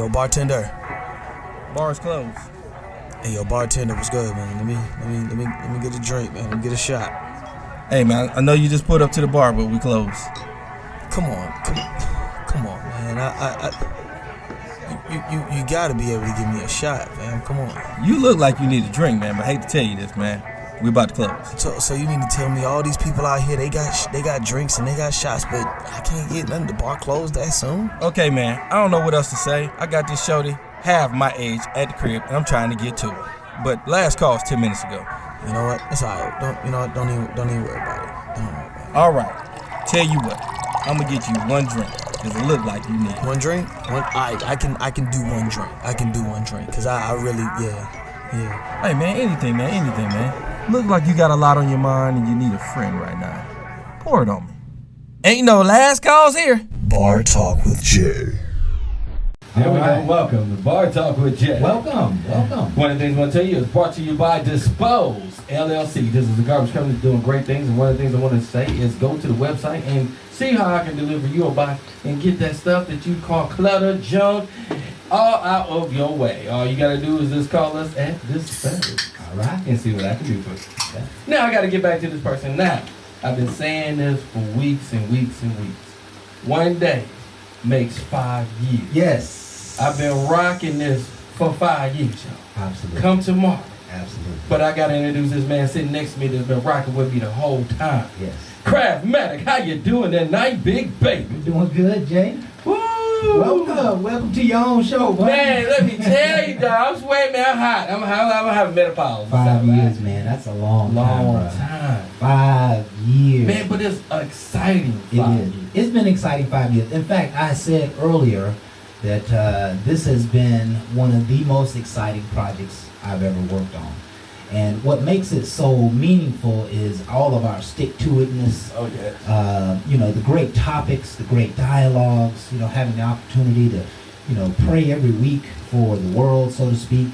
Yo, bartender. Bar's closed. Hey, yo, bartender, what's good, man? Let me get a drink, man. Let me get a shot. Hey, man, I know you just pulled up to the bar, but we closed. Come on, man. You gotta be able to give me a shot, man. Come on. You look like you need a drink, man, but I hate to tell you this, man. We about to close. So you need to tell me all these people out here, they got drinks and they got shots, but I can't get nothing. The bar closed that soon? Okay, man, I don't know what else to say. I got this shorty, half my age, at the crib, and I'm trying to get to her. But last call was 10 minutes ago. You know what? It's alright. Don't even worry about it. Don't worry about it. All right. Tell you what, I'm gonna get you one drink, cause it look like you need one drink. I can do one drink. I can do one drink, cause I really yeah. Hey, man, anything, man. Look like you got a lot on your mind and you need a friend right now. Pour it on me. Ain't no last calls here. Bar Talk with Jay. Here we go. Welcome to Bar Talk with Jay. Welcome. One of the things I want to tell you is brought to you by Dispose LLC. This is a garbage company doing great things, and one of the things I want to say is go to the website and see how I can deliver you a box and get that stuff that you call clutter, junk, all out of your way. All you got to do is just call us at Dispose. All right, and see what I can do for you. Yeah. Now I got to get back to this person. Now, I've been saying this for weeks and weeks and weeks. One day makes 5 years. Yes. I've been rocking this for 5 years, y'all. Absolutely. Come tomorrow. Absolutely. But I got to introduce this man sitting next to me that's been rocking with me the whole time. Yes. Craftmatic, how you doing tonight, big baby? You doing good, Jay? Woo! Welcome to your own show, boy. Man, let me tell you, dog, I'm sweating, man, I'm hot. I'm having menopause. 5 years, man. That's a long time. 5 years. Man, but it's exciting. It is. It's been exciting 5 years. In fact, I said earlier that this has been one of the most exciting projects I've ever worked on. And what makes it so meaningful is all of our stick-to-itness. Oh, yeah. The great topics, the great dialogues, having the opportunity to, pray every week for the world, so to speak.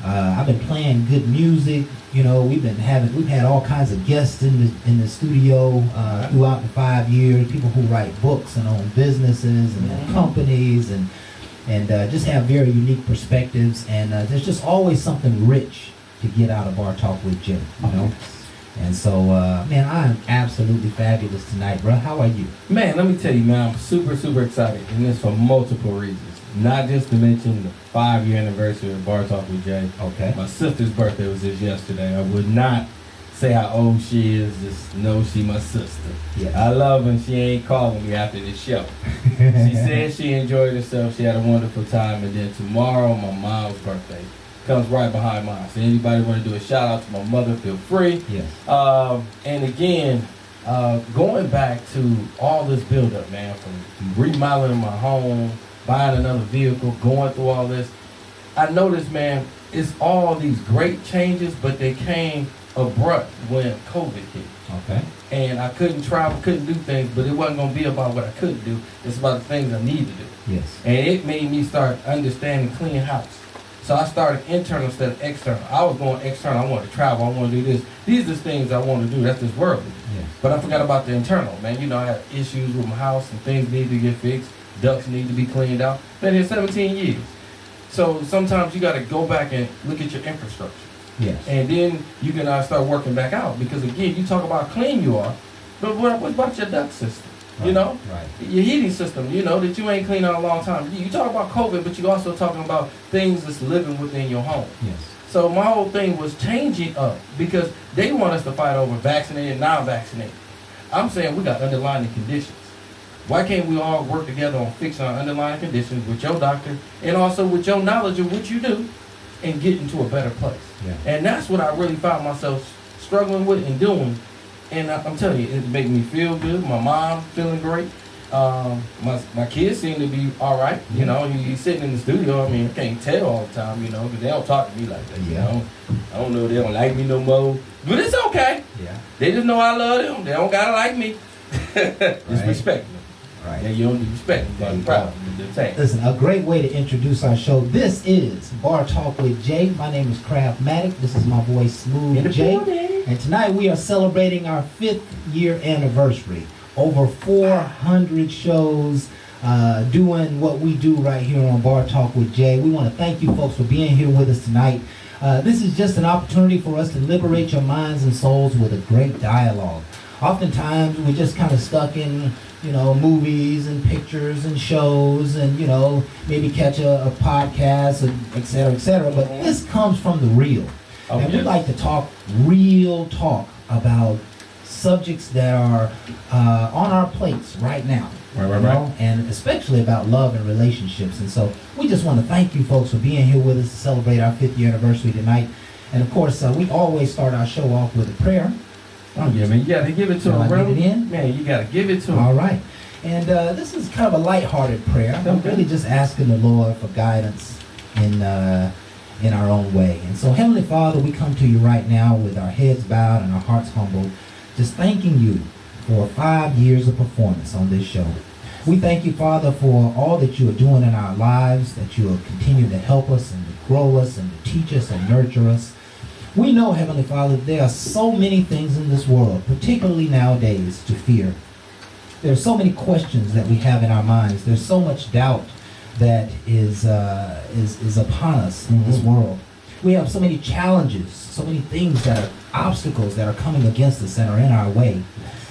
I've been playing good music. We've had all kinds of guests in the studio throughout the 5 years. People who write books and own businesses and have companies and just have very unique perspectives. And there's just always something rich to get out of Bar Talk with Jim, And so, man, I'm absolutely fabulous tonight, bro. How are you? Man, let me tell you, man, I'm super, super excited, and this for multiple reasons. Not just to mention the 5-year anniversary of Bar Talk with Jay. Okay. My sister's birthday was just yesterday. I would not say how old she is, just know she my sister. Yes. I love her, and she ain't calling me after this show. She said she enjoyed herself, she had a wonderful time, and then tomorrow, my mom's birthday comes right behind mine. So anybody want to do a shout out to my mother, feel free. Yes. And again, going back to all this buildup, man, from remodeling my home, buying another vehicle, going through all this, I noticed, man, it's all these great changes, but they came abrupt when COVID hit. Okay. And I couldn't travel, couldn't do things, but it wasn't going to be about what I couldn't do. It's about the things I need to do. Yes. And it made me start understanding clean house. So I started internal instead of external. I was going external. I wanted to travel. I want to do this. These are the things I want to do. That's just worldly. Yeah. But I forgot about the internal, man. I had issues with my house and things need to get fixed. Ducts need to be cleaned out. Been here 17 years. So sometimes you got to go back and look at your infrastructure. Yes. And then you can start working back out. Because, again, you talk about how clean you are, but what about your duct system? Right. Right. Your heating system, that you ain't cleaned out a long time. You talk about COVID, but you're also talking about things that's living within your home. Yes. So my whole thing was changing up because they want us to fight over vaccinated, non-vaccinated. I'm saying we got underlying conditions. Why can't we all work together on fixing our underlying conditions with your doctor and also with your knowledge of what you do and get into a better place? Yeah. And that's what I really found myself struggling with and doing. And I'm telling you, it makes me feel good. My mom feeling great. My kids seem to be all right. He's sitting in the studio. I mean, I can't tell all the time, because they don't talk to me like that. Yeah. I don't know if they don't like me no more. But it's okay. Yeah. They just know I love them. They don't got to like me. Just Right. respect them. Right. Yeah, you don't need respect them, but I'm proud of them. Listen, a great way to introduce our show. This is Bar Talk with Jay. My name is Craftmatic. This is my boy Smooth Jay. And tonight we are celebrating our 5th year anniversary. Over 400 shows, doing what we do right here on Bar Talk with Jay. We want to thank you folks for being here with us tonight. This is just an opportunity for us to liberate your minds and souls with a great dialogue. Oftentimes we're just kind of stuck in, movies and pictures and shows and, maybe catch a podcast and et cetera, but this comes from the real. Oh, and yes. we like to talk real talk about subjects that are on our plates right now. Right. And especially about love and relationships. And so we just want to thank you folks for being here with us to celebrate our 5th year anniversary tonight. And of course, we always start our show off with a prayer. Oh, yeah, man. You got to give it to Shall him, I bro. give it in? Man, you got to give it to him. All right. And this is kind of a lighthearted prayer. I'm Okay. really just asking the Lord for guidance in our own way. And so, Heavenly Father, we come to you right now with our heads bowed and our hearts humbled, just thanking you for 5 years of performance on this show. We thank you, Father, for all that you are doing in our lives, that you will continue to help us and to grow us and to teach us and nurture us. We know, Heavenly Father, there are so many things in this world, particularly nowadays, to fear. There are so many questions that we have in our minds. There's so much doubt that is upon us in this world. We have so many challenges, so many things that are obstacles that are coming against us and are in our way.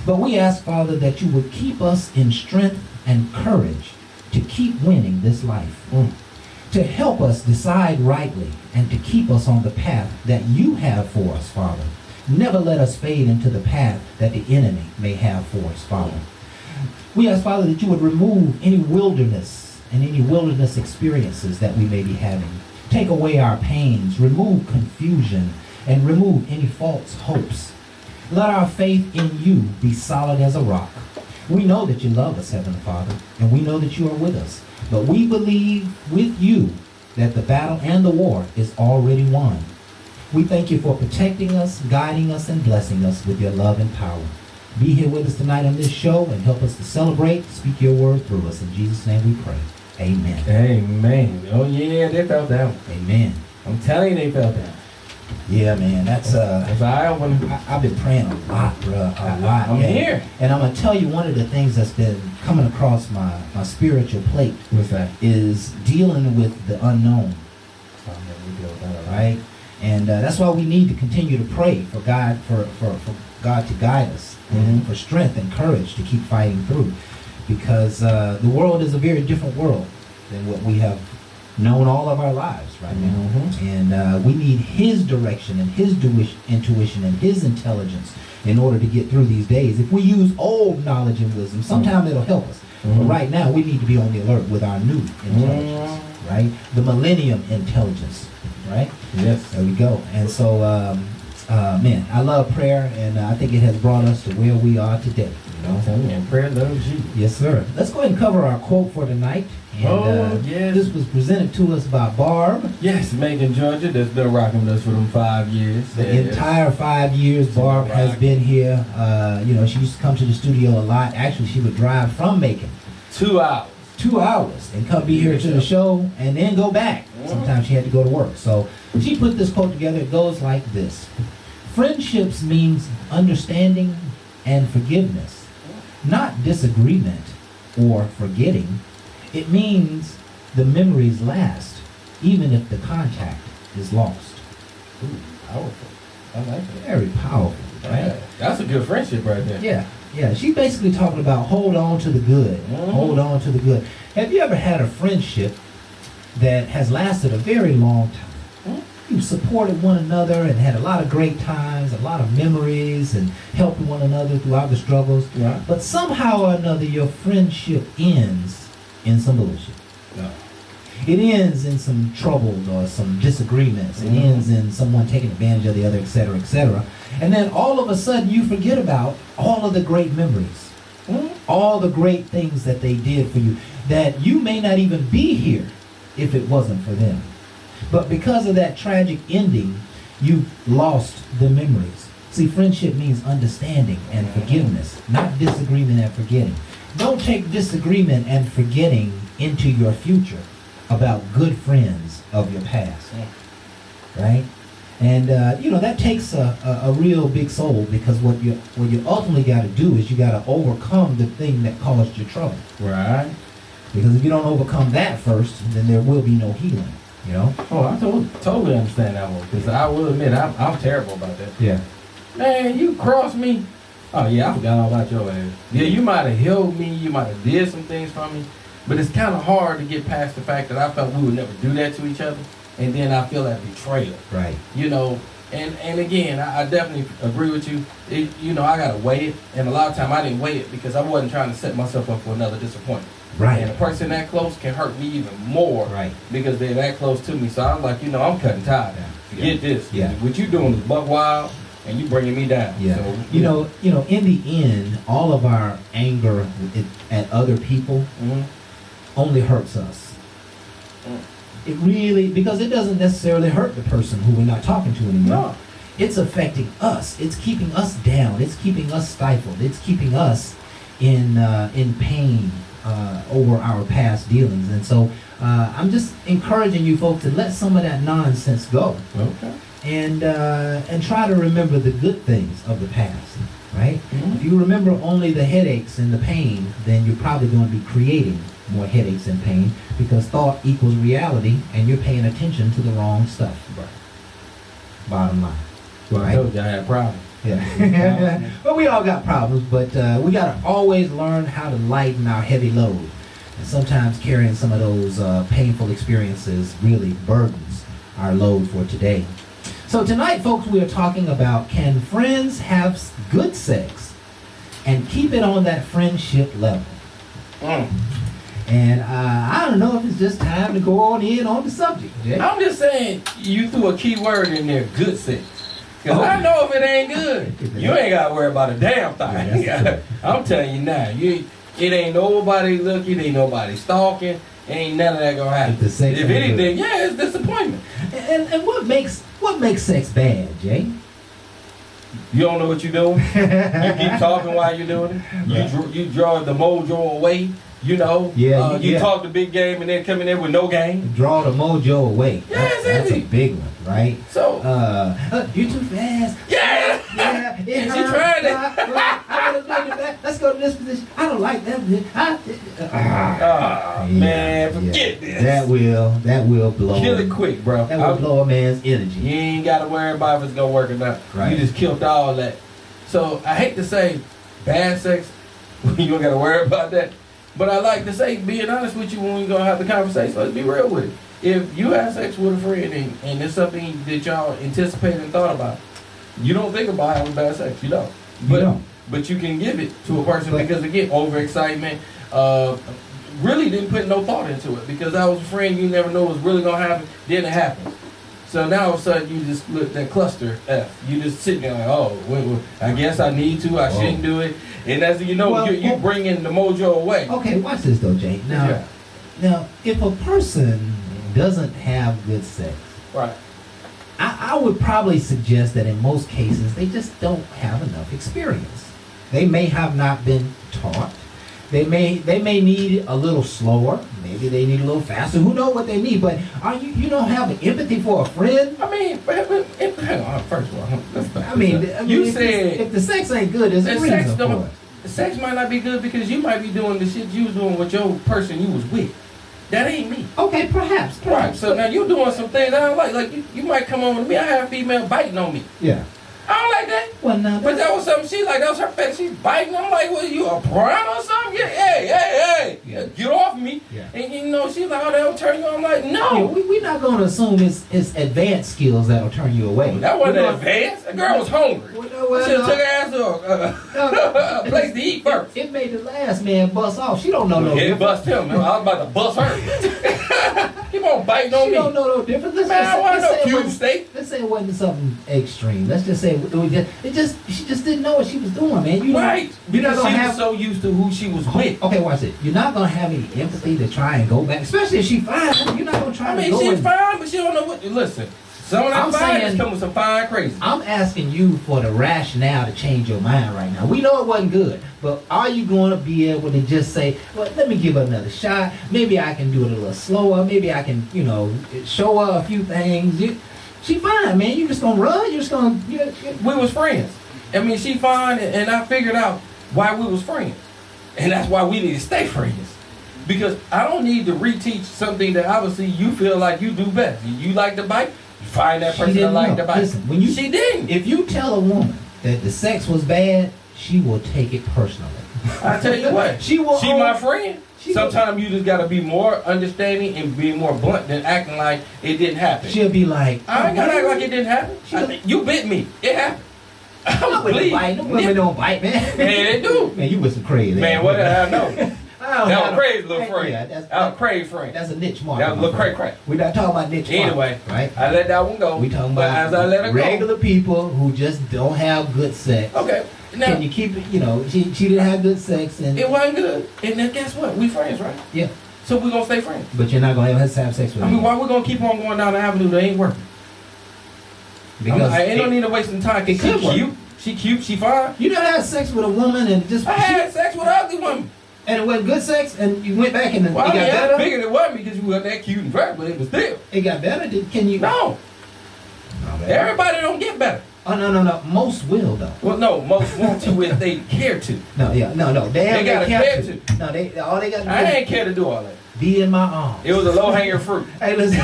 But we ask, Father, that you would keep us in strength and courage to keep winning this life. To help us decide rightly and to keep us on the path that you have for us, Father. Never let us fade into the path that the enemy may have for us, Father. We ask, Father, that you would remove any wilderness and any wilderness experiences that we may be having. Take away our pains, remove confusion, and remove any false hopes. Let our faith in you be solid as a rock. We know that you love us, Heavenly Father, and we know that you are with us. But we believe with you that the battle and the war is already won. We thank you for protecting us, guiding us, and blessing us with your love and power. Be here with us tonight on this show and help us to celebrate, speak your word through us. In Jesus' name we pray. Amen. Amen. Oh, yeah, they felt that one. Amen. I'm telling you, they felt that. Yeah, man, that's That's eye opening. I've been praying a lot, bruh, a lot. I'm yeah. here. And I'm going to tell you one of the things that's been coming across my spiritual plate What's that? is dealing with the unknown, Oh, yeah, we deal with that, all right. right? And that's why we need to continue to pray for God, for God to guide us, and for strength and courage to keep fighting through. Because the world is a very different world than what we have known all of our lives right now. And we need his direction and his intuition and his intelligence in order to get through these days. If we use old knowledge and wisdom, sometimes it'll help us. But right now, we need to be on the alert with our new intelligence, right? The millennium intelligence, right? Yes. There we go. And so, man, I love prayer, and I think it has brought us to where we are today. You know? I'm telling you, and prayer loves you. Yes, sir. Let's go ahead and cover our quote for tonight. And, yes. This was presented to us by Barb. Yes, Macon, Georgia, that's been rocking with us for them 5 years. The Yes. entire 5 years Barb has Rock. been here. She used to come to the studio a lot. Actually, she would drive from Macon 2 hours. 2 hours and come be here to the show and then go back. Sometimes she had to go to work. So she put this quote together. It goes like this. Friendships means understanding and forgiveness, not disagreement or forgetting. It means the memories last, even if the contact is lost. Ooh, powerful. I like that. Very powerful, right? Yeah, that's a good friendship right there. Yeah. She's basically talking about hold on to the good. Hold on to the good. Have you ever had a friendship that has lasted a very long time? You supported one another and had a lot of great times, a lot of memories, and helped one another throughout the struggles. Right. But somehow or another, your friendship ends in some bullshit. No. It ends in some trouble or some disagreements. It ends in someone taking advantage of the other, et cetera, et cetera. And then all of a sudden you forget about all of the great memories, all the great things that they did for you, that you may not even be here if it wasn't for them. But because of that tragic ending, you lost the memories. See, friendship means understanding and forgiveness, not disagreement and forgetting. Don't take disagreement and forgetting into your future about good friends of your past, right? And that takes a real big soul, because what you ultimately got to do is you got to overcome the thing that caused you trouble. Right. Because if you don't overcome that first, then there will be no healing. You know? Oh, I totally understand that one. Because I will admit, I'm terrible about that. Yeah. Man, you crossed me. Oh, yeah, I forgot all about your ass. Yeah, you might have healed me. You might have did some things for me. But it's kind of hard to get past the fact that I felt we would never do that to each other. And then I feel that betrayal. Right. You know, and again, I definitely agree with you. You know, I got to weigh it. And a lot of time I didn't weigh it because I wasn't trying to set myself up for another disappointment. Right. And a person that close can hurt me even more. Right. Because they're that close to me. So I'm like, I'm cutting ties. Forget this. Yeah. What you doing is buck wild, and you bringing me down. Yeah. So, you know, in the end, all of our anger at other people only hurts us. It really, because it doesn't necessarily hurt the person who we're not talking to anymore. No. It's affecting us. It's keeping us down. It's keeping us stifled. It's keeping us in pain over our past dealings. And so I'm just encouraging you folks to let some of that nonsense go. Okay. And try to remember the good things of the past, right? Mm-hmm. If you remember only the headaches and the pain, then you're probably going to be creating more headaches and pain because thought equals reality, and you're paying attention to the wrong stuff. Right. Bottom line. Well, I told you I had a problem. Yeah. Well, we all got problems, but we got to always learn how to lighten our heavy load. And sometimes carrying some of those painful experiences really burdens our load for today. So tonight, folks, we are talking about, can friends have good sex and keep it on that friendship level? And I don't know if it's just time to go on in on the subject, Jay. I'm just saying, you threw a key word in there, good sex. Because I know if it ain't good, you ain't got to worry about a damn thing. Yeah, I'm telling you now, it ain't nobody looking, ain't nobody stalking, ain't none of that going to happen. If anything, it's disappointment. And what makes sex bad, Jay? You don't know what you're doing. You keep talking while you're doing it. You draw the mojo away. You talk the big game and then come in there with no game. Draw the mojo away. Yeah, that's a big one, right? So you're too fast. Yeah. She tried it. Let's go to this position. I don't like that. Man, forget this. That will blow. Kill it quick, bro. That will blow a man's energy. You ain't got to worry about if it's gonna work or not. Right. You just killed all that. So I hate to say bad sex. You don't got to worry about that. But I like to say, being honest with you when we're gonna have the conversation, let's be real with it. If you have sex with a friend and it's something that y'all anticipated and thought about, you don't think about having bad sex. You don't. But you can give it to a person because again, overexcitement, really didn't put no thought into it because that was a friend you never know was really gonna happen. Then it happened. So now all of a sudden you just look that cluster F. You just sitting there like, wait, I guess I need to. I shouldn't do it. And as you know, you bringing the mojo away. Okay, watch this though, Jay. Now, if a person doesn't have good sex, right? I would probably suggest that in most cases they just don't have enough experience. They may have not been taught. They may need a little slower. Maybe they need a little faster. Who knows what they need? But you don't have an empathy for a friend? I mean, hang on. First of all, let's back I mean, you said if the sex ain't good, there's a reason for it. The sex might not be good because you might be doing the shit you was doing with your person you was with. That ain't me. Okay, perhaps. Right. So now you doing some things I don't like. Like you might come on with me. I have a female biting on me. Yeah. I don't like that. Well, no, but that was something she like. That was her face. She's biting. I'm like, what, you a brown or something? Yeah, hey. Yeah. Get off me. Yeah. And she's like, oh, that'll turn you on. I'm like, no. Yeah, we're not going to assume it's advanced skills that'll turn you away. That wasn't advanced. The girl was hungry. She should have took her ass to a place to eat first. It made the last man bust off. She don't know no difference. It bust him. I was about to bust her. Keep on biting on me. She don't know no difference. I want no cube steak. Let's say it wasn't something extreme. Let's just say she just didn't know what she was doing, man. Right. Because she was so used to who she was with. Okay, watch it. You're not gonna have any empathy to try and go back, especially if she's fine. You're not gonna try to go. She's fine, but she don't know what. Listen, some of that fine come with some fine crazy. I'm asking you for the rationale to change your mind right now. We know it wasn't good, but are you going to be able to just say, well, let me give her another shot. Maybe I can do it a little slower. Maybe I can, show her a few things. She fine, man. You just gonna run? You just gonna? We was friends. I mean, she fine, and I figured out why we was friends, and that's why we need to stay friends. Because I don't need to reteach something that obviously you feel like you do best. You like the bike, you find that She person that didn't like know. the bike. Listen, when you- she didn't. If you tell a woman that the sex was bad, she will take it personally. I tell you what, She will she own- my friend. she will- Sometimes you just gotta be more understanding and be more blunt than acting like it didn't happen. She'll be like, I ain't gonna act like it did. didn't happen. She- You bit me. It happened. I was Women bleeding. bite. Them women don't bite, man. Man, they do. Man, you was some crazy. Man, what did I know? That That was crazy, little friend. Yeah, That was crazy, friend. that's a niche market. That was a little my friend. cray-cray. We're not talking about niche Anyway, market, right? I let that one go. We talking but about as I let it regular people who just don't have good sex. go. Okay. Now, Can you keep it? You know, she didn't have good sex, and it wasn't good. And then guess what? We friends, right? yeah, So we gonna stay friends. but you're not gonna ever have sex with I her. mean, why we gonna keep on going down the avenue that ain't working? I ain't no need to wasting time. it She could work. cute. She cute. She fine. You never had sex with a woman and just I had sex with an ugly woman. and it wasn't good sex, and you went back and Well, it I got mean, I better. figured it wasn't because you wasn't that cute and fat, but it was still. It got better. Can you? No. Oh, man. Everybody don't get better. Oh no. Most will though. Well, no, most want to if they care to. No. They gotta care to. No, all they got to I do ain't care to do all that. is be in my arms. It was a low hanging fruit. Hey, listen.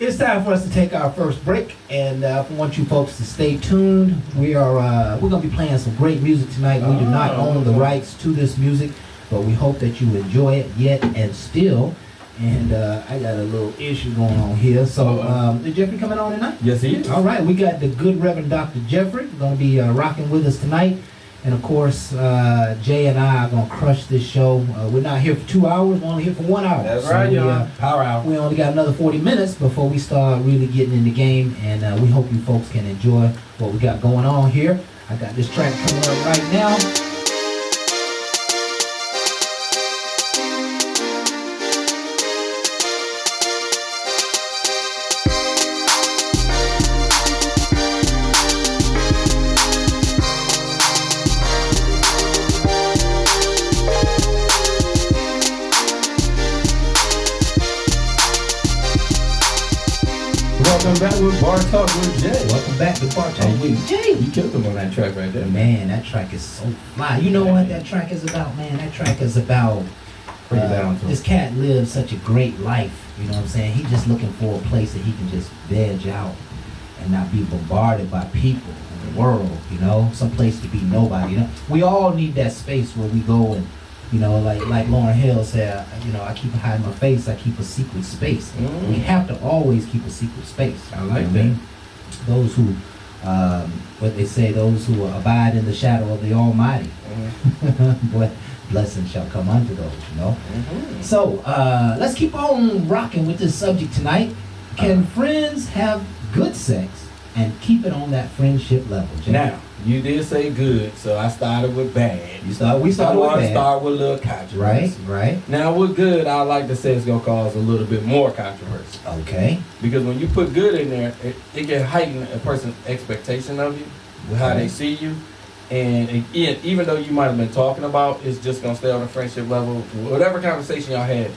It's time for us to take our first break, and I want you folks to stay tuned. We're gonna be playing some great music tonight. We do not own the rights to this music, but we hope that you enjoy it yet and still. And I got a little issue going on here. So, is Jeffrey coming on tonight? Yes, he is. All right, we got the good Reverend Dr. Jeffrey going to be rocking with us tonight. And of course, Jay and I are going to crush this show. We're not here for 2 hours, we're only here for 1 hour. That's So right, we, y'all. Power hour. we only got another 40 minutes before we start really getting in the game. And we hope you folks can enjoy what we got going on here. I got this track coming up right now. Welcome back with Bar Talk with Jay. Welcome back to Bar Talk Hey, with Jay. You killed him on that track right there. Man, that track is so fly. You know what that track is about, man? That track is about Break it down to this cat lives such a great life. You know what I'm saying? He's just looking for a place that he can just veg out and not be bombarded by people in the world, you know? Some place to be nobody, you know? We all need that space where we go and, you know, like Lauren Hill said, you know, I keep hiding my face, I keep a secret space. Mm. We have to always keep a secret space. I you like know what that. mean? Those who, what they say, those who abide in the shadow of the Almighty, what blessing shall come unto those, you know? Mm-hmm. So, let's keep on rocking with this subject tonight. Can friends have good sex and keep it on that friendship level, Jay? Now, you did say good, so I started with bad. we started I with want to bad. start with a little controversy. Right. Now, with good, I like to say it's going to cause a little bit more controversy. Okay. Because when you put good in there, it can heighten a person's expectation of you, with how Okay. they see you. And even though you might have been talking about, it's just going to stay on a friendship level. Whatever conversation y'all had,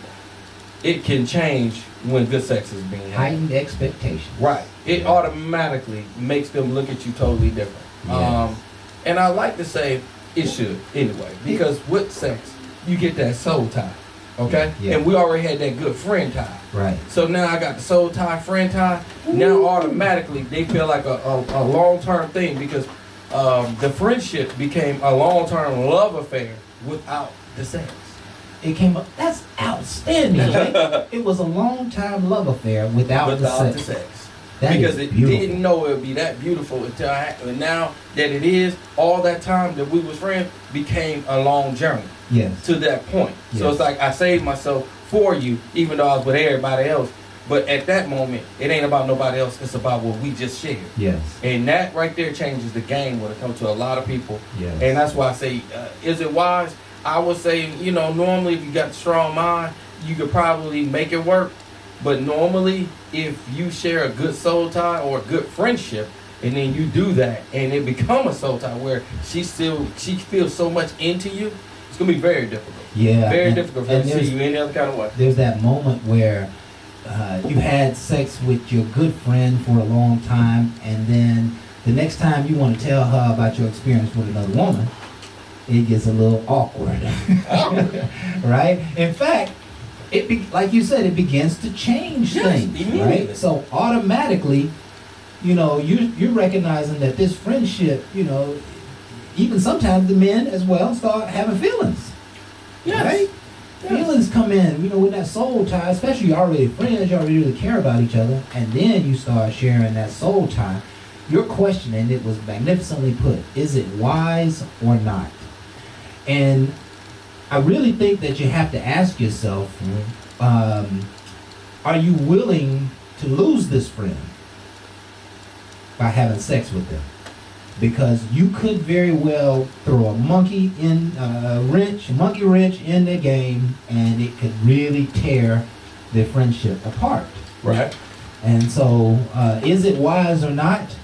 it can change when good sex is being had. Heightened expectations. Right. It automatically makes them look at you totally different. Yes. And I like to say it should anyway, because with sex, you get that soul tie. Okay? Yeah. And we already had that good friend tie. Right. So now I got the soul tie, friend tie. Now automatically they feel like a long-term thing because the friendship became a long-term love affair without the sex. It came up. That's outstanding. Jay. It was a long-time love affair without the sex. That Because is it beautiful. didn't know it would be that beautiful until and now that it is, all that time that we was friends became a long journey Yes. to that point. So Yes. it's like I saved myself for you, even though I was with everybody else. But at that moment, it ain't about nobody else. It's about what we just shared. Yes. And that right there changes the game when it comes to a lot of people. Yes. And that's why I say, is it wise? I would say, normally if you got a strong mind, you could probably make it work. But normally, if you share a good soul tie or a good friendship, and then you do that, and it become a soul tie where she feels so much into you, it's gonna be very difficult. Yeah. Very difficult for her and to there's- see you any other kind of way. There's that moment where you had sex with your good friend for a long time, and then the next time you want to tell her about your experience with another woman, it gets a little awkward. Right? In fact, like you said, it begins to change things, right? So automatically, you know, you're recognizing that this friendship, you know, even sometimes the men as well start having feelings. Yes. Right? Yes. Feelings come in, you know, with that soul tie, especially you're already friends, you already really care about each other, and then you start sharing that soul tie. Your question, and it was magnificently put, is it wise or not? And I really think that you have to ask yourself, are you willing to lose this friend by having sex with them? Because you could very well throw a monkey wrench in the game, and it could really tear the friendship apart. Right. And so, is it wise or not?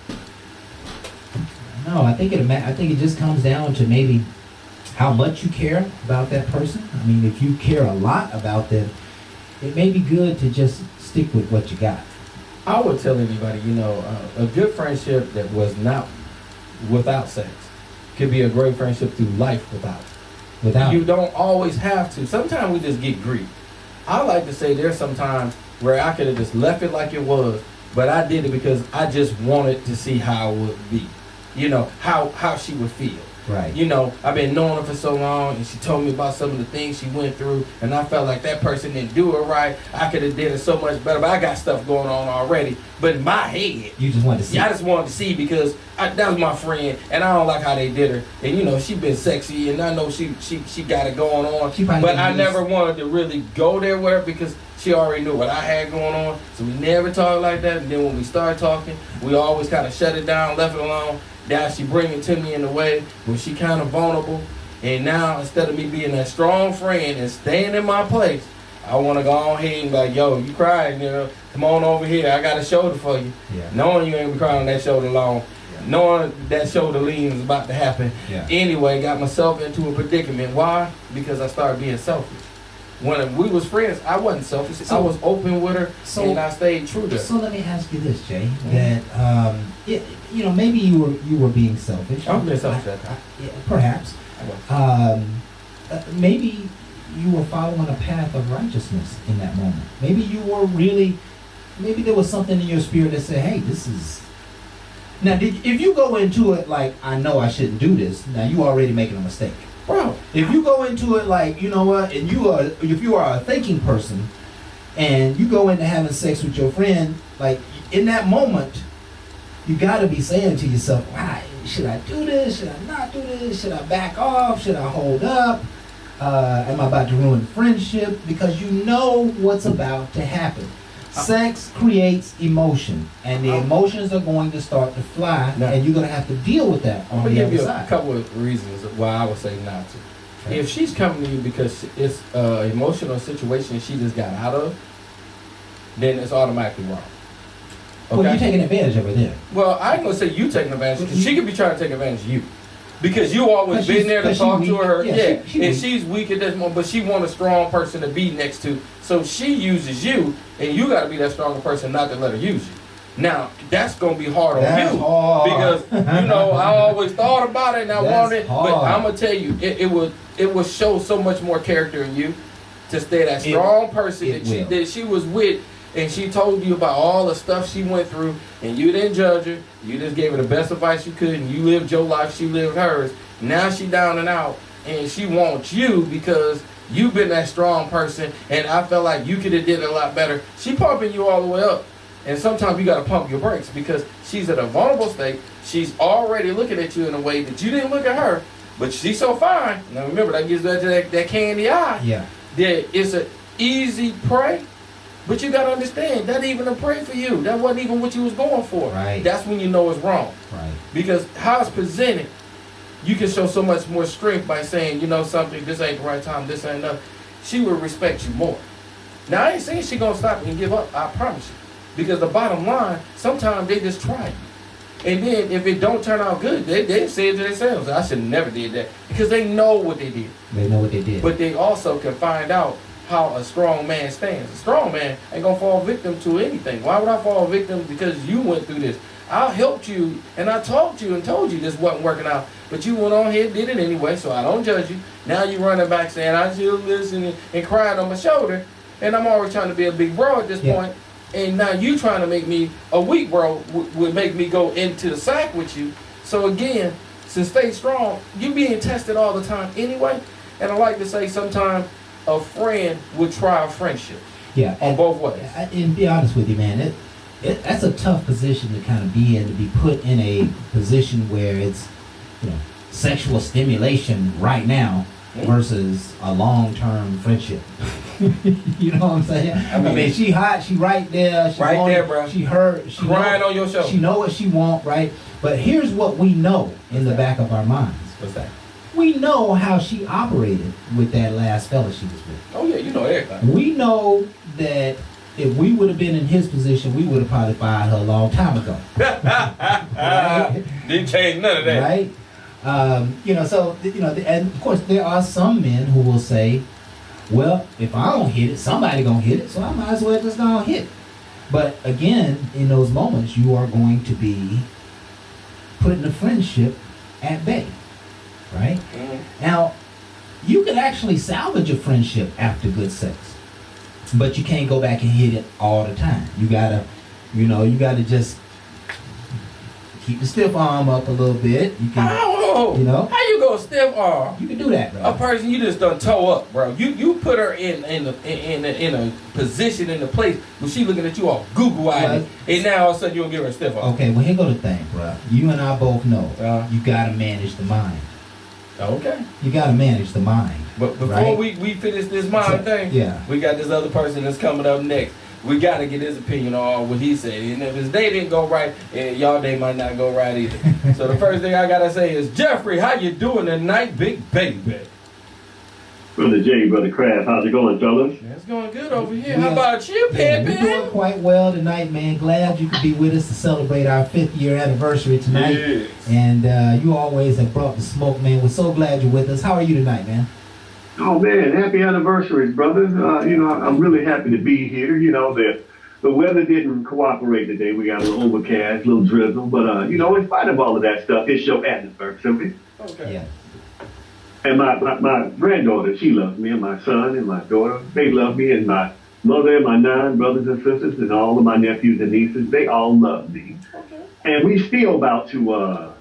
No, I think it just comes down to maybe how much you care about that person. I mean, if you care a lot about them, it may be good to just stick with what you got. I would tell anybody, you know, a good friendship that was not without sex could be a great friendship through life without. You don't always have to. Sometimes we just get grief. I like to say there's some times where I could have just left it like it was, but I did it because I just wanted to see how it would be. You know, how she would feel. Right. You know, I've been knowing her for so long, and she told me about some of the things she went through, and I felt like that person didn't do it right. I could have did it so much better, but I got stuff going on already. But in my head, you just wanted to see. I just wanted to see because that was my friend, and I don't like how they did her. And you know, she been sexy, and I know she got it going on. But I never wanted to really go there with her because she already knew what I had going on. So we never talked like that. And then when we started talking, we always kind of shut it down, left it alone. Now she bring it to me in a way where she kind of vulnerable. And now instead of me being that strong friend and staying in my place, I want to go on ahead and be like, yo, you crying, you know, come on over here. I got a shoulder for you. Yeah. Knowing you ain't be crying on that shoulder long. Yeah. Knowing that shoulder lean is about to happen. Yeah. Anyway, got myself into a predicament. Why? Because I started being selfish. When we was friends, I wasn't selfish. I was open with her, and I stayed true to her. So let me ask you this, Jay. That you know, maybe you were being selfish. I was being selfish that time. Yeah, perhaps. Maybe you were following a path of righteousness in that moment. Maybe you were really. Maybe there was something in your spirit that said, "Hey, this is." Now, if you go into it like, "I know I shouldn't do this," now you already making a mistake. Bro, if you go into it like, you know what, and if you are a thinking person, and you go into having sex with your friend, like in that moment, you got to be saying to yourself, "Why should I do this? Should I not do this? Should I back off? Should I hold up? Am I about to ruin friendship?" Because you know what's about to happen. Sex creates emotion, and the emotions are going to start to fly, and you're going to have to deal with that on the other side. I'm going to give you a couple of reasons why I would say not to. Okay. If she's coming to you because it's an emotional situation she just got out of, then it's automatically wrong. Okay? Well, you're taking advantage of her then. Well, I ain't going to say you taking advantage, because she could be trying to take advantage of you. Because you always been there to talk to her. Yeah, and she's weak at this moment, but she want a strong person to be next to. So she uses you, and you got to be that stronger person not to let her use you. Now, that's going to be hard on you. Because, you know, I always thought about it, and I wanted it. But I'm going to tell you, it would show so much more character in you to stay that strong person that she was with. And she told you about all the stuff she went through, and you didn't judge her. You just gave her the best advice you could, and you lived your life, she lived hers. Now she down and out, and she wants you because you've been that strong person, and I felt like you could have did it a lot better. She pumping you all the way up, and sometimes you got to pump your brakes because she's at a vulnerable state. She's already looking at you in a way that you didn't look at her, but she's so fine. Now remember, that gets back to that candy eye. Yeah. That it's an easy prey. But you gotta understand, that even a pray for you. That wasn't even what you was going for. Right. That's when you know it's wrong. Right. Because how it's presented, you can show so much more strength by saying, you know something, this ain't the right time, this ain't enough. She will respect you more. Now I ain't saying she gonna stop and give up, I promise you. Because the bottom line, sometimes they just try you. And then if it don't turn out good, they say it to themselves, I should have never did that. Because they know what they did. They know what they did. But they also can find out how a strong man stands. A strong man ain't gonna fall victim to anything. Why would I fall victim because you went through this? I helped you and I talked to you and told you this wasn't working out, but you went on ahead and did it anyway, so I don't judge you. Now you running back saying I should listen and crying on my shoulder, and I'm always trying to be a big bro at this point, and now you trying to make me a weak bro would make me go into the sack with you. So again, to stay strong, you being tested all the time anyway, and I like to say sometimes a friend would try a friendship. Yeah, on both ways. And be honest with you, man, that's a tough position to kind of be in, to be put in a position where it's, sexual stimulation right now versus a long-term friendship. You know what I'm saying? I mean, she hot, she right there, she right there, bro. She hurt, she crying on your shoulder. She know what she want, right? But here's what we know in the back of our minds. What's that? We know how she operated with that last fella she was with. Oh yeah, you know everything. We know that if we would have been in his position, we would have probably fired her a long time ago. Right? Didn't change none of that. Right? And of course there are some men who will say, well, if I don't hit it, somebody gonna hit it, so I might as well just gonna hit it. But again, in those moments, you are going to be putting the friendship at bay. Right? Mm-hmm. Now, you could actually salvage a friendship after good sex, but you can't go back and hit it all the time. You gotta just keep the stiff arm up a little bit. You can, how you go stiff arm? You can do that, bro. A person you just done toe up, bro. You put her in a position, in a place where she looking at you all Google-eyed, and now all of a sudden you gonna give her a stiff arm. Okay, well here go the thing, bro. You and I both know you gotta manage the mind. Okay. You gotta manage the mind. But before we finish this mind thing, we got this other person that's coming up next. We gotta get his opinion on what he said. And if his day didn't go right, y'all day might not go right either. So the first thing I gotta say is, Jeffrey, how you doing tonight, big baby? Brother Jay, Brother Kraft, how's it going, fellas? It's going good over here. How about you, Pimpin'? We're doing quite well tonight, man. Glad you could be with us to celebrate our 5th year anniversary tonight. Yes. And you always have brought the smoke, man. We're so glad you're with us. How are you tonight, man? Oh, man, happy anniversary, brother. I'm really happy to be here. The weather didn't cooperate today. We got a little overcast, a little drizzle. But, in spite of all of that stuff, it's your anniversary. Okay. Yeah. And my granddaughter, she loves me, and my son and my daughter, they love me, and my mother and my 9 brothers and sisters and all of my nephews and nieces, they all love me. Okay. And we still about to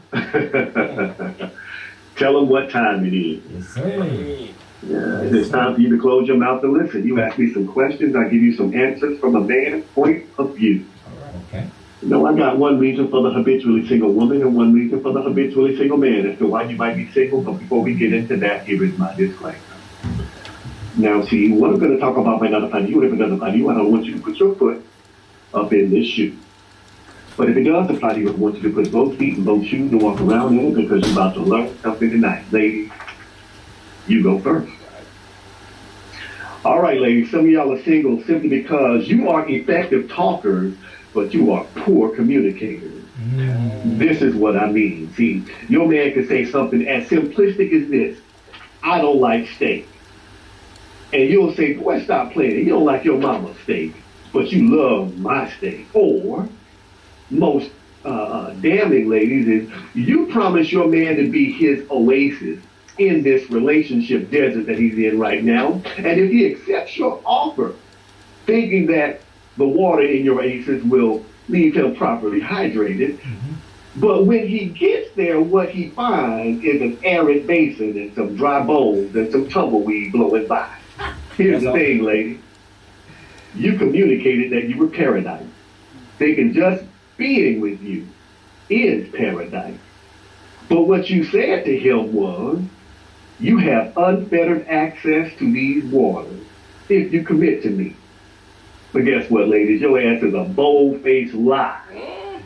tell them what time it is. Yes, sir. Yeah, it's time for you to close your mouth and listen. You ask me some questions, I give you some answers from a man's point of view. All right. Okay. I got one reason for the habitually single woman and one reason for the habitually single man as to why you might be single. But before we get into that, here is my disclaimer. Now, see, what I'm going to talk about might not apply to you. If it doesn't apply to you, I don't want you to put your foot up in this shoe. But if it does apply to you, I want you to put both feet in both shoes and walk around in it, because you're about to learn something tonight. Ladies, you go first. All right, ladies, some of y'all are single simply because you are effective talkers, but you are poor communicators. This is what I mean. See, your man can say something as simplistic as this: I don't like steak. And you'll say, boy, stop playing. You don't like your mama's steak, but you love my steak. Or, most damning, ladies, is you promise your man to be his oasis in this relationship desert that he's in right now. And if he accepts your offer, thinking that the water in your oasis will leave him properly hydrated, but when he gets there, what he finds is an arid basin and some dry bones and some tumbleweed blowing by. Here's the thing, lady. You communicated that you were paradise, thinking just being with you is paradise. But what you said to him was, you have unfettered access to these waters if you commit to me. But guess what, ladies? Your ass is a bold-faced lie.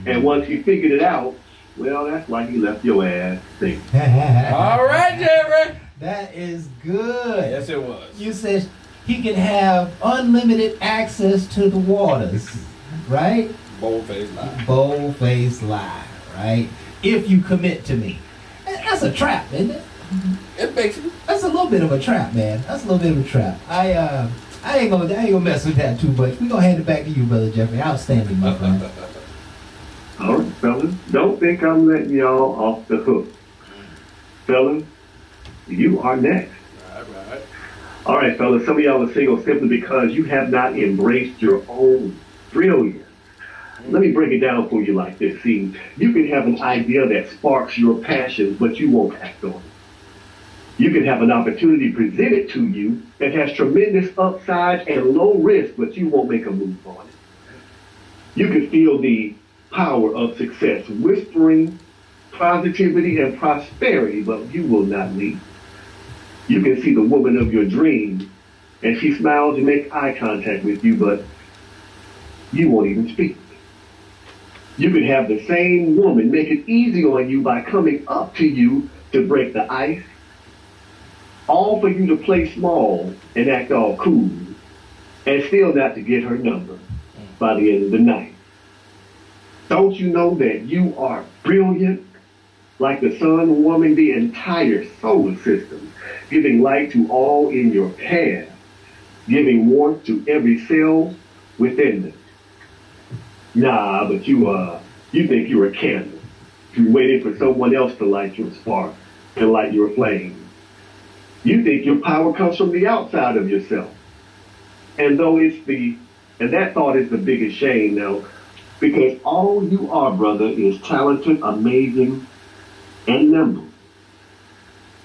And once he figured it out, well, that's why he left your ass thinking. All right, Jerry. That is good. Yes, it was. You said he can have unlimited access to the waters, right? Bold-faced lie. Bold-faced lie, right? If you commit to me. That's a trap, isn't it? It makes it. That's a little bit of a trap, man. That's a little bit of a trap. I ain't gonna mess with that too much. We're gonna hand it back to you, Brother Jeffrey. Outstanding, my friend. All right, fellas. Don't think I'm letting y'all off the hook. Fellas, you are next. Right. All right, fellas. Some of y'all are single simply because you have not embraced your own brilliance. Let me break it down for you like this. See, you can have an idea that sparks your passion, but you won't act on it. You can have an opportunity presented to you that has tremendous upside and low risk, but you won't make a move on it. You can feel the power of success, whispering positivity and prosperity, but you will not leave. You can see the woman of your dreams, and she smiles and makes eye contact with you, but you won't even speak. You can have the same woman make it easy on you by coming up to you to break the ice, all for you to play small and act all cool, and still not to get her number by the end of the night. Don't you know that you are brilliant, like the sun warming the entire solar system, giving light to all in your path, giving warmth to every cell within them? Nah, but you think you're a candle. You're waiting for someone else to light your spark, to light your flame. You think your power comes from the outside of yourself. And that thought is the biggest shame now, because all you are, brother, is talented, amazing, and nimble.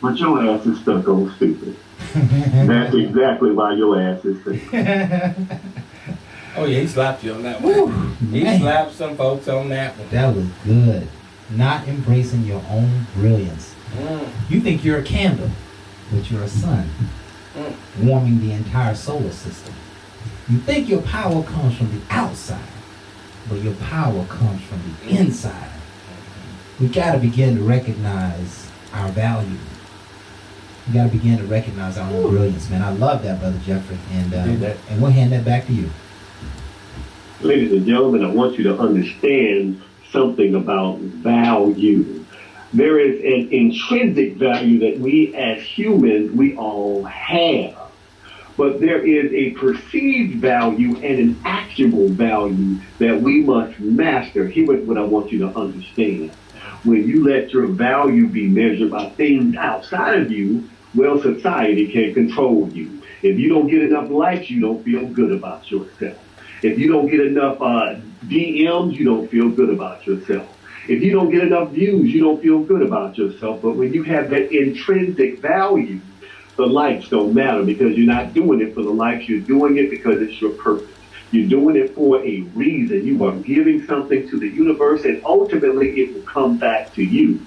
But your ass is stuck on stupid. That's exactly why your ass is single. Oh yeah, he slapped you on that one. He slapped some folks on that one. That was good. Not embracing your own brilliance. You think you're a candle, but you're a sun, warming the entire solar system. You think your power comes from the outside, but your power comes from the inside. We got to begin to recognize our value. We got to begin to recognize our own brilliance, man. I love that, Brother Jeffrey. And we'll hand that back to you. Ladies and gentlemen, I want you to understand something about value. There is an intrinsic value that we as humans, we all have. But there is a perceived value and an actual value that we must master. Here's what I want you to understand. When you let your value be measured by things outside of you, well, society can control you. If you don't get enough likes, you don't feel good about yourself. If you don't get enough DMs, you don't feel good about yourself. If you don't get enough views, you don't feel good about yourself. But when you have that intrinsic value, the likes don't matter, because you're not doing it for the likes. You're doing it because it's your purpose. You're doing it for a reason. You are giving something to the universe, and ultimately it will come back to you.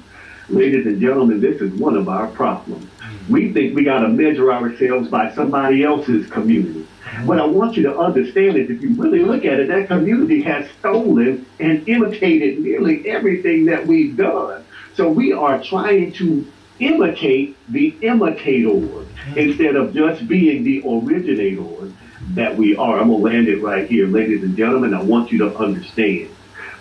Ladies and gentlemen, this is one of our problems. We think we got to measure ourselves by somebody else's community. What I want you to understand is, if you really look at it, that community has stolen and imitated nearly everything that we've done. So we are trying to imitate the imitators instead of just being the originators that we are. I'm going to land it right here. Ladies and gentlemen, I want you to understand.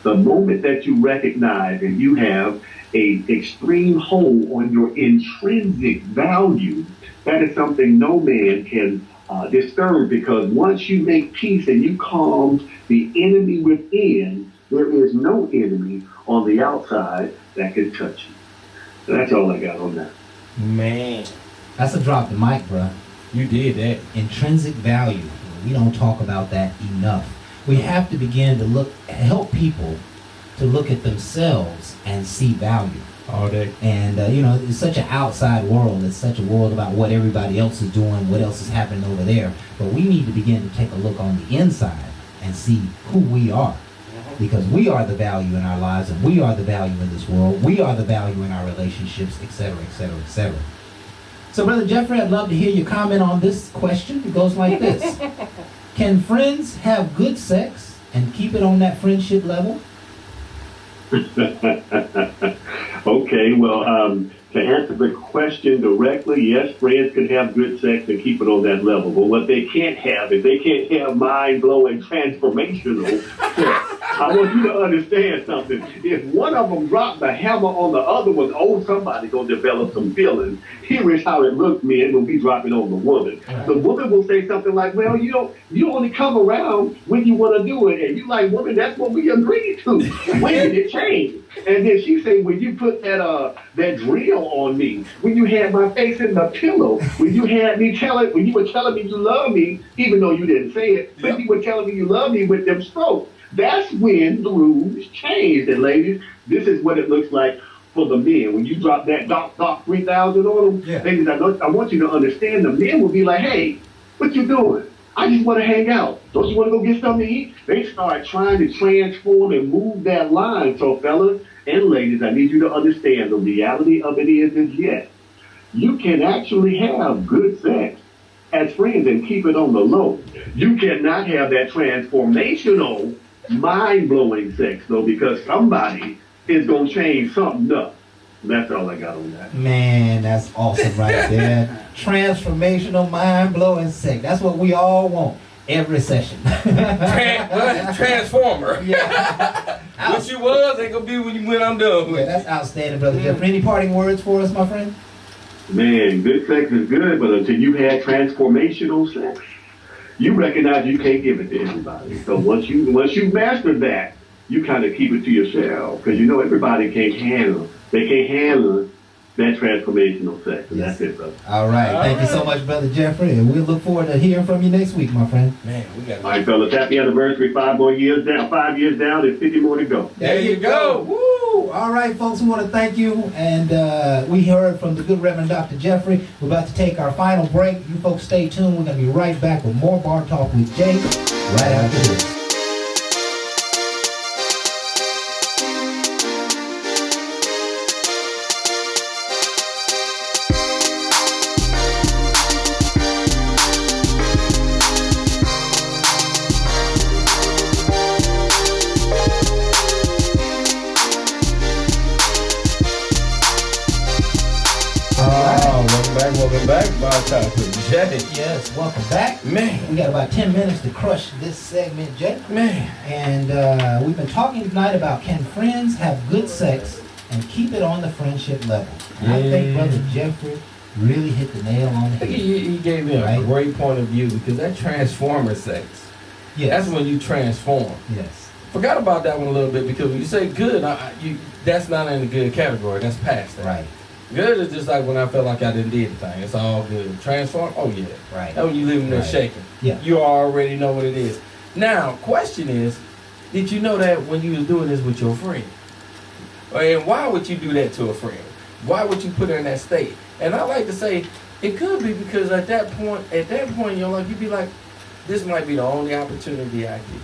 The moment that you recognize and you have a extreme hold on your intrinsic value, that is something no man can disturb, because once you make peace and you calm the enemy within, there is no enemy on the outside that can touch you. So that's all I got on that. Man, That's a drop the mic, bruh. you did that. Intrinsic value. We don't talk about that enough. We have to begin to help people to look at themselves and see value. All day. And, it's such an outside world. It's such a world about what everybody else is doing, what else is happening over there. But we need to begin to take a look on the inside and see who we are. Because we are the value in our lives, and we are the value in this world. We are the value in our relationships, etc., etc., etc. So, Brother Jeffrey, I'd love to hear your comment on this question. It goes like this. Can friends have good sex and keep it on that friendship level? Okay, well, to answer the question directly, yes, friends can have good sex and keep it on that level. But what they can't have is they can't have mind-blowing, transformational sex. I want you to understand something. If one of them dropped the hammer on the other one, somebody gonna develop some feelings. Here is how it looks, men, when we drop it on the woman. The woman will say something like, well, you only come around when you want to do it. And you like, woman, that's what we agreed to. When did it change? And then she say, when you put that drill on me, when you had my face in the pillow, when you were telling me you love me, even though you didn't say it, but you were telling me you love me with them strokes. That's when the rules changed. And ladies, this is what it looks like for the men. When you drop that doc 3,000 on them, ladies, I want you to understand the men will be like, hey, what you doing? I just want to hang out. Don't you want to go get something to eat? They start trying to transform and move that line. So fellas and ladies, I need you to understand the reality of it is yes, you can actually have good sex as friends and keep it on the low. You cannot have that transformational, mind-blowing sex, though, because somebody is going to change something up. That's all I got on that. Man, that's awesome right there. Transformational, mind-blowing sex. That's what we all want every session. Transformer. Yeah. What you was ain't gonna be when I'm done with. Yeah, that's outstanding, Brother Jeffrey. Any parting words for us, my friend? Man, good sex is good, but until you've had transformational sex, you recognize you can't give it to everybody. So once you master that, you kind of keep it to yourself, because everybody can't handle that transformational sex. And that's it, brother. All right. Thank you so much, Brother Jeffrey. And we'll look forward to hearing from you next week, my friend. Man, we got. All right, fellas. Happy anniversary. 5 years down. There's 50 more to go. There you go. Woo! All right, folks. We want to thank you. And we heard from the good Reverend Dr. Jeffrey. We're about to take our final break. You folks stay tuned. We're going to be right back with more Bar Talk with Jay right after this. Welcome back, Bar Talk with Jay. Yes, welcome back. Man. We got about 10 minutes to crush this segment, Jay. Man. And we've been talking tonight about can friends have good sex and keep it on the friendship level. And I think Brother Jeffrey really hit the nail on the head. He gave me a great point of view, because that transformer sex, that's when you transform. Yes. Forgot about that one a little bit, because when you say good, that's not in the good category. That's past that. Right. Good is just like when I felt like I didn't did the thing. It's all good. Transform? Oh, yeah. Right. That's when you live in there shaking. Yeah. You already know what it is. Now, question is, did you know that when you was doing this with your friend? And why would you do that to a friend? Why would you put her in that state? And I like to say, it could be because at that point in your life, you'd be like, this might be the only opportunity I get.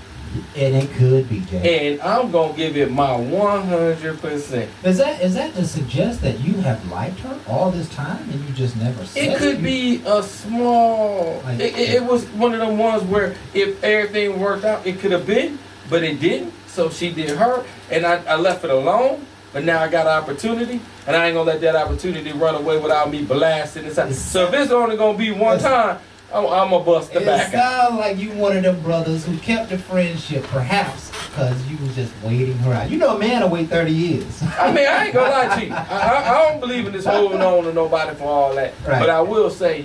And it could be, Jay. And I'm going to give it my 100%. Is that to suggest that you have liked her all this time and you just never said it? It could be a small... It was one of them ones where if everything worked out, it could have been, but it didn't. So she did her, and I left it alone. But now I got an opportunity, and I ain't going to let that opportunity run away without me blasting it. So if it's only going to be one time... I'm going to bust the back out. It sounds like you one of them brothers who kept the friendship, perhaps, because you was just waiting her out. You know a man will wait 30 years. I mean, I ain't going to lie to you. I don't believe in this holding on to nobody for all that. Right. But I will say,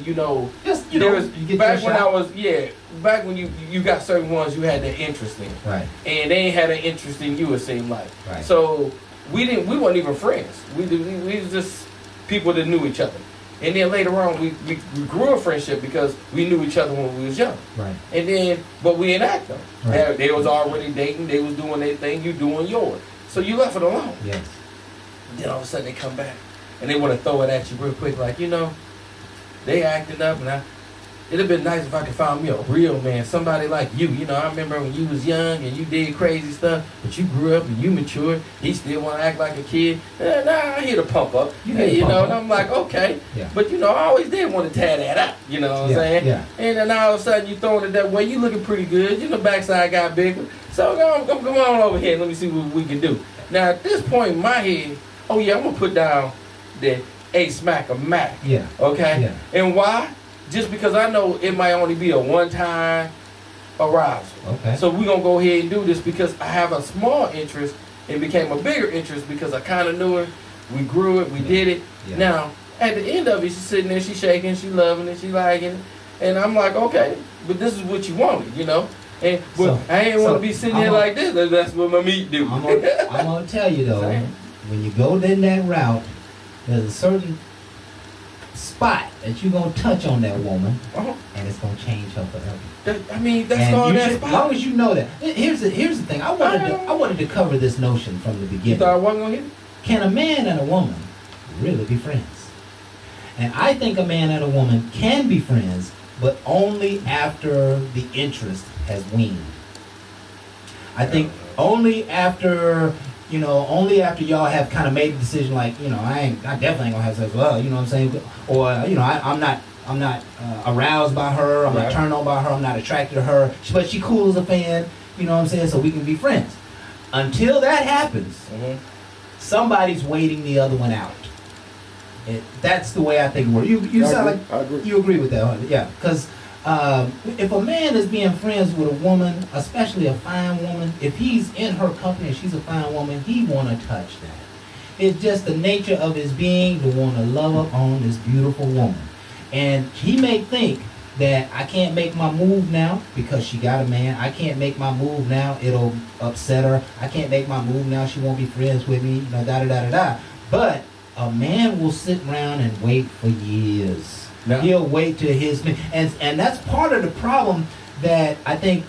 back when you got certain ones you had that interest in. Right. And they ain't had an interest in you, it seemed like. Right. So we weren't even friends. We was just people that knew each other. And then later on, we grew a friendship because we knew each other when we was young. Right. And then, but we didn't act them. Right. They was already dating. They was doing their thing. You doing yours. So you left it alone. Yes. Then all of a sudden they come back and they want to throw it at you real quick, like they acting up, and it'd have been nice if I could find me a real man, somebody like you. I remember when you was young and you did crazy stuff, but you grew up and you matured. He still want to act like a kid. I hear the pump up. And I'm like, okay. Yeah. But I always did want to tear that up. You know what I'm saying? Yeah. And then all of a sudden you throwing it that way. You looking pretty good. Backside got bigger. So come on over here and let me see what we can do. Now at this point in my head, I'm gonna put down the A smack of Mac. Yeah. Okay. Yeah. And why? Just because I know it might only be a one time, arousal. Okay. So we're gonna go ahead and do this because I have a small interest. It became a bigger interest because I kind of knew her. We grew it. We did it. Yeah. Now at the end of it, she's sitting there. She's shaking. She's loving it. She's liking it. And I'm like, okay, but this is what you wanted, you know. And So- I ain't want so to be sitting I'm here gonna- like this. That's what my meat do. I'm gonna tell you though, Same. when you go down that route, there's a certain spot that you're gonna touch on that woman, Uh-huh. and it's gonna change her forever. That's And all you that should, spot. as long as you know that. Here's the thing. I wanted to cover this notion from the You beginning. thought I wasn't gonna hit it? Can a man and a woman really be friends? And I think a man and a woman can be friends, but only after the interest has weaned. I think only after y'all have kind of made the decision, like, I definitely ain't gonna have sex with her, you know what I'm saying? Or, I'm not aroused by her, I'm not Right. turned on by her, I'm not attracted to her, but she cool as a fan, you know what I'm saying? So we can be friends. Until that happens, somebody's waiting the other one out. That's the way I think it works. You I sound agree. like I agree. you agree with that, huh? Yeah. Because if a man is being friends with a woman, especially a fine woman, if he's in her company and she's a fine woman, he want to touch that. It's just the nature of his being to want to love up on this beautiful woman. And he may think that I can't make my move now because she got a man. I can't make my move now. It'll upset her. I can't make my move now. She won't be friends with me. Da-da-da-da-da. But a man will sit around and wait for years. Yeah. He'll wait till his man. And that's part of the problem that I think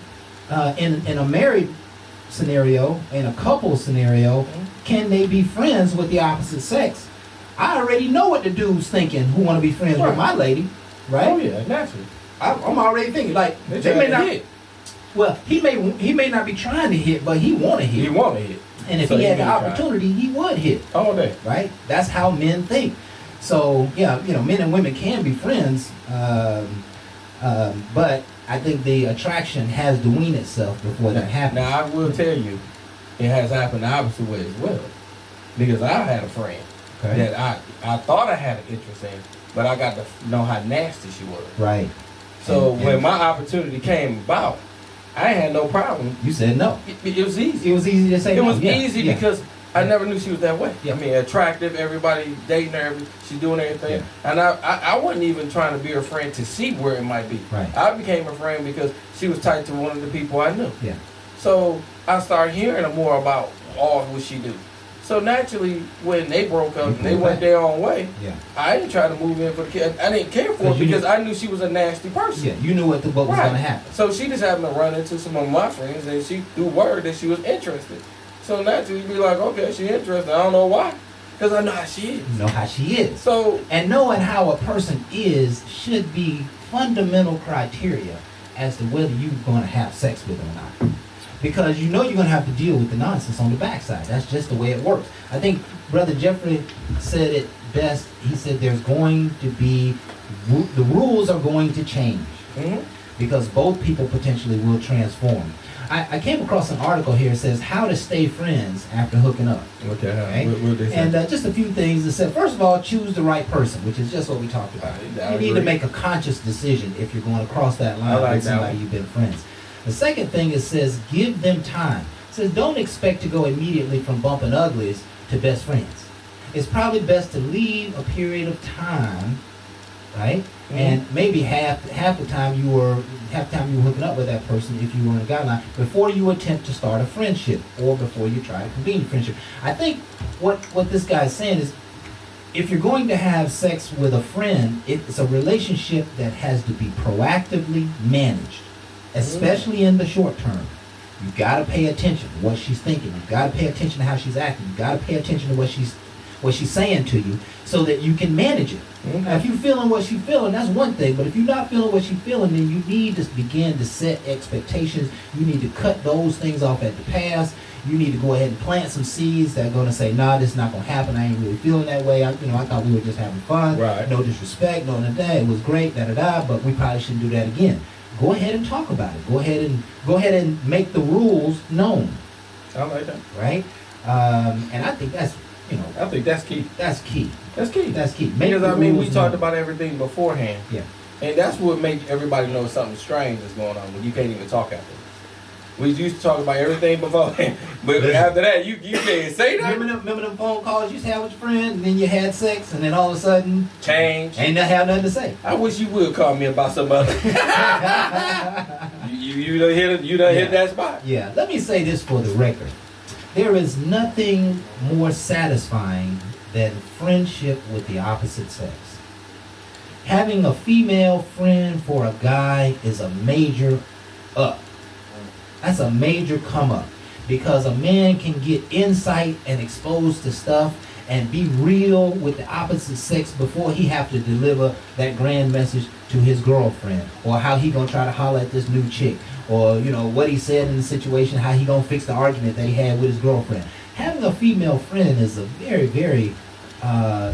in a married scenario, in a couple scenario, can they be friends with the opposite sex? I already know what the dude's thinking who want to be friends with my lady, right? Oh yeah, naturally. I'm already thinking like They they may trying to not. hit. Well, he may not be trying to hit, but he want to hit. He want to hit. And if So he had the may try. opportunity, he would hit. All day. Right? That's how men think. So yeah, men and women can be friends, but I think the attraction has to wean itself before that happens. Now I will tell you, it has happened the opposite way as well. Because I had a friend that I thought I had an interest in, but I got to know how nasty she was. Right. So And- when my opportunity came about, I had no problem. You said no. It was easy. It was easy to say It no. was Yeah, easy yeah. because I never knew she was that way. Yeah. I mean, attractive, everybody dating her, she's doing everything. Yeah. And I wasn't even trying to be her friend to see where it might be. Right. I became a friend because she was tight to one of the people I knew. Yeah. So I started hearing more about all what she do. So naturally, when they broke up and they went their own way, Yeah. I didn't try to move in for the kid. I didn't care for her 'Cause you because knew- I knew she was a nasty person. Yeah. You knew what was Right. going to happen. So she just happened to run into some of my friends, and she threw word that she was interested. So naturally, you'd be like, okay, she interested. I don't know why, because I know how she is. You know how she is. So And knowing how a person is should be fundamental criteria as to whether you're going to have sex with them or not. Because you're going to have to deal with the nonsense on the backside. That's just the way it works. I think Brother Jeffrey said it best. He said there's going to be, the rules are going to change. Because both people potentially will transform. I came across an article here that says how to stay friends after hooking up. okay, And just a few things that said, first of all, choose the right person, which is just what we talked about. I You need to agree. make a conscious decision if you're going to cross that line I like with that somebody one. you've been friends. The second thing it says, give them time. It says, don't expect to go immediately from bumping uglies to best friends. It's probably best to leave a period of time, right? And maybe half the time you were hooking up with that person, if you were in a guideline, before you attempt to start a friendship or before you try to convene a friendship. I think what this guy is saying is, if you're going to have sex with a friend, it's a relationship that has to be proactively managed, especially in the short term. You got to pay attention to what she's thinking. You got to pay attention to how she's acting. You got to pay attention to what she's saying to you, so that you can manage it. Now, if you're feeling what she's feeling, that's one thing. But if you're not feeling what she's feeling, then you need to begin to set expectations. You need to cut those things off at the pass. You need to go ahead and plant some seeds that are going to say, nah, this is not going to happen. I ain't really feeling that way. I thought we were just having fun. Right. No disrespect, no none of that. It was great, da-da-da, but we probably shouldn't do that again. Go ahead and talk about it. Go ahead and make the rules known, I like that. right? And I think that's, I think that's key. that's key. That's key. That's key. Make Because the I mean, we rules talked known. about everything beforehand. Yeah. And that's what makes everybody know something strange is going on when you can't even talk after. We used to talk about everything before, but after that, you can't say that. Remember them phone calls you used to have with your friend, and then you had sex, and then all of a sudden, change. Ain't not have nothing to say. I wish you would call me about some other. you done hit that spot. Yeah, let me say this for the record. There is nothing more satisfying than friendship with the opposite sex. Having a female friend for a guy is a major up. That's a major come up. Because a man can get insight and exposed to stuff and be real with the opposite sex before he have to deliver that grand message to his girlfriend, or how he gonna try to holler at this new chick, or what he said in the situation, how he gonna fix the argument that he had with his girlfriend. Having a female friend is a very, very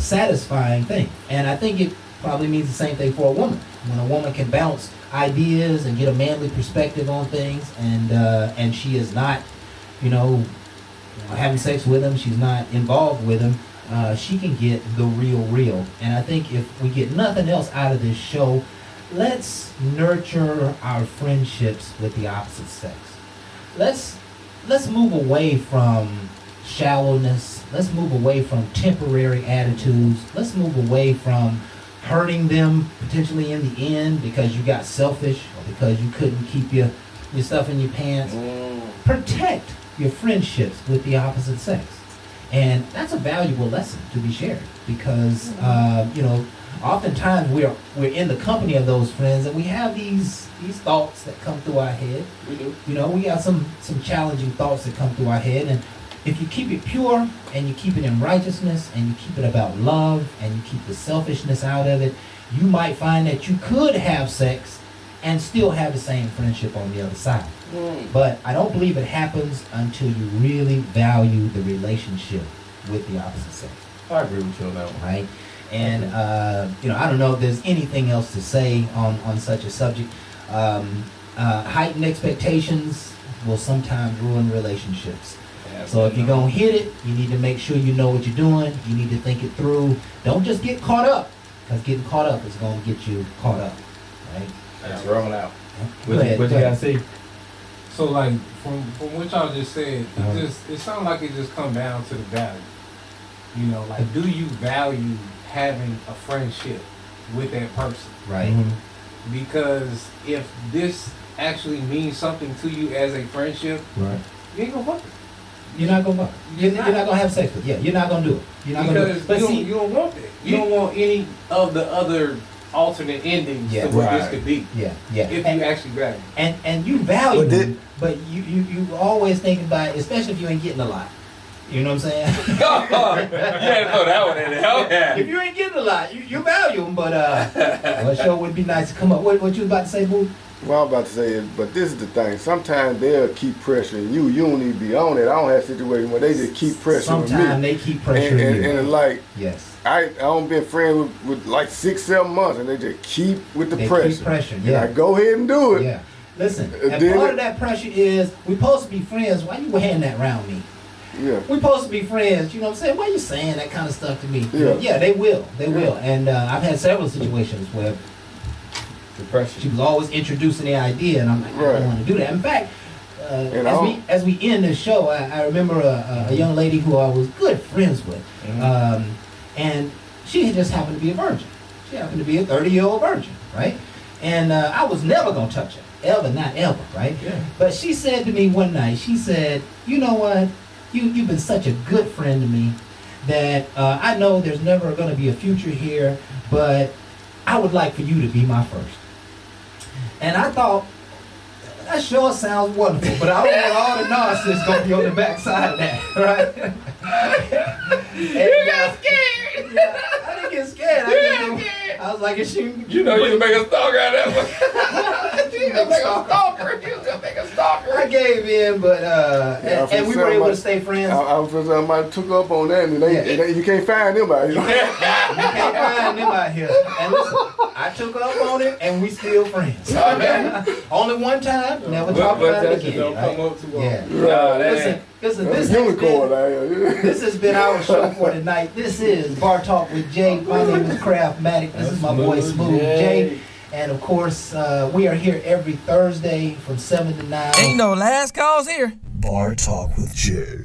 satisfying thing, and I think it probably means the same thing for a woman. When a woman can bounce ideas and get a manly perspective on things, and she is not, having sex with him, she's not involved with him, she can get the real. And I think if we get nothing else out of this show, let's nurture our friendships with the opposite sex. Let's move away from shallowness. Let's move away from temporary attitudes. Let's move away from hurting them potentially in the end because you got selfish or because you couldn't keep your stuff in your pants. Protect your friendships with the opposite sex. And that's a valuable lesson to be shared because, oftentimes we're in the company of those friends and we have these thoughts that come through our head. We do. We got some challenging thoughts that come through our head, and if you keep it pure and you keep it in righteousness and you keep it about love and you keep the selfishness out of it, you might find that you could have sex and still have the same friendship on the other side. But I don't believe it happens until you really value the relationship with the opposite sex. I agree with you on that one. Right? And, I don't know if there's anything else to say on such a subject. Heightened expectations will sometimes ruin relationships. So if you're going to hit it, you need to make sure you know what you're doing. You need to think it through. Don't just get caught up, because getting caught up is going to get you caught up. Right? That's rolling out. Go ahead, What you got to see? So like from what y'all just said, it sounds like it just come down to the value. Do you value having a friendship with that person? Right. Because if this actually means something to you as a friendship, Right. you ain't gonna fuck it. You're not gonna you're not gonna have sex with it. Yeah, you're not gonna do it. You're not gonna do it. But you don't want that. You don't want any of the other alternate endings to what this could be. Yeah. If you actually value. And you value, but you always think about it, especially if you ain't getting a lot. You know what I'm saying? You had to throw that one in there. Okay. If you ain't getting a lot, you value them, but it sure would be nice to come up. What you was about to say, Boo? Well, I'm about to say is, but this is the thing. Sometimes they'll keep pressuring you. You don't need to be on it. I don't have situations where they just keep pressuring Sometimes me. they keep pressuring you. And it's like, yes. I don't been friends with like 6-7 months, and they just keep with the pressure. Keep pressuring, yeah. And I go ahead and do it. Yeah. Listen, and part of that pressure is we supposed to be friends. Why you wearing that around me? Yeah. We're supposed to be friends. You know what I'm saying? Why you saying that kind of stuff to me? Yeah. Yeah, they will. They will. And I've had several situations where she was always introducing the idea, and I'm like, I don't want to do that. In fact, as we end this show, I remember a young lady who I was good friends with, and she just happened to be a virgin. She happened to be a 30-year-old virgin, right? And I was never gonna touch her, ever, not ever, right? Yeah. But she said to me one night, she said, "You know what? You've been such a good friend to me that I know there's never going to be a future here, but I would like for you to be my first." And I thought, that sure sounds wonderful, but I don't want all the nonsense going to be on the backside of that, right? You got scared. Yeah, I didn't get scared. I was like, is she... You know you can make a stalker out of that one. You can make a stalker. You can make a stalker. I gave in, but and we were able to stay friends. I was somebody took up on that, and you can't find them out here. You can't find them out here. And listen, I took up on it, and we still friends. Okay. Only one time, never talk about it again. Don't come up too long. Yeah. Listen, this has been our show for tonight. This is Bar Talk with Jay. My name is Craftmatic. This is my boy Smooth Jay. And And of course, we are here every Thursday from 7 to 9. Ain't no last calls here. Bar Talk with Jay.